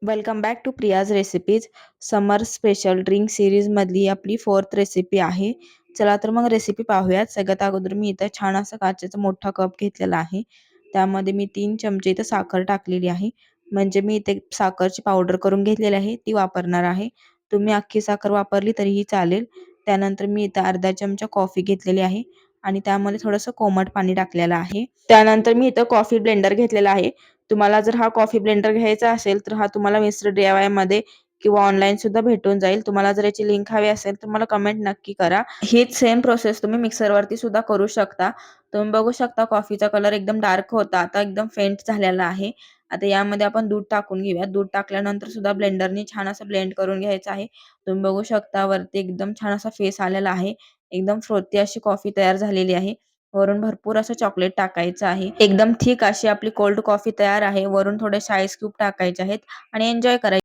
Welcome back to Priya's recipes. Summer special drink series मधली आपली 4th recipe आहे. चला तर मग रेसिपी पाहूयात. सगळ्यात अगोदर मी इथं छान असं काचेचा मोठा कप घेतलेला आहे. त्यामध्ये मी 3 चमचे इथं साखर टाकलेली आहे. म्हणजे मी इथे साखरची पावडर करून घेतलेली आहे ती वापरणार आहे. तुम्ही अख्खी साखर वापरली तरीही चालेल. त्यानंतर मी इथं अर्धा चमचा कॉफी घेतलेली आहे आणि त्यामध्ये थोडंसं कोमट पाणी टाकलेलं आहे. त्यानंतर मी इथं कॉफी ब्लेंडर घेतलेला आहे. तुम्हाला जर हा कॉफी ब्लेंडर घ्यायचा असेल तर हा तुम्हाला मिस्टर DIY मध्ये किंवा ऑनलाईन सुद्धा भेटून जाईल. तुम्हाला जर याची लिंक हवी असेल तर मला कमेंट नक्की करा. हीच सेम प्रोसेस तुम्ही मिक्सरवरती सुद्धा करू शकता. तुम्ही बघू शकता कॉफीचा कलर एकदम डार्क होता, आता एकदम फेंट झालेला आहे. आता यामध्ये आपण दूध टाकून घेऊया. दूध टाकल्यानंतर सुद्धा ब्लेंडरनी छान असं ब्लेंड करून घ्यायचं आहे. तुम्ही बघू शकता वरती एकदम छान असा फेस आलेला आहे. एकदम फ्रोथी अशी कॉफी तयार झालेली आहे. वरून भरपूर असं चॉकलेट टाकायचं आहे. एकदम थिक अशी आपली कोल्ड कॉफी तयार आहे. वरून थोडेसे आईस क्यूब टाकायचे आहेत आणि एन्जॉय करायचं.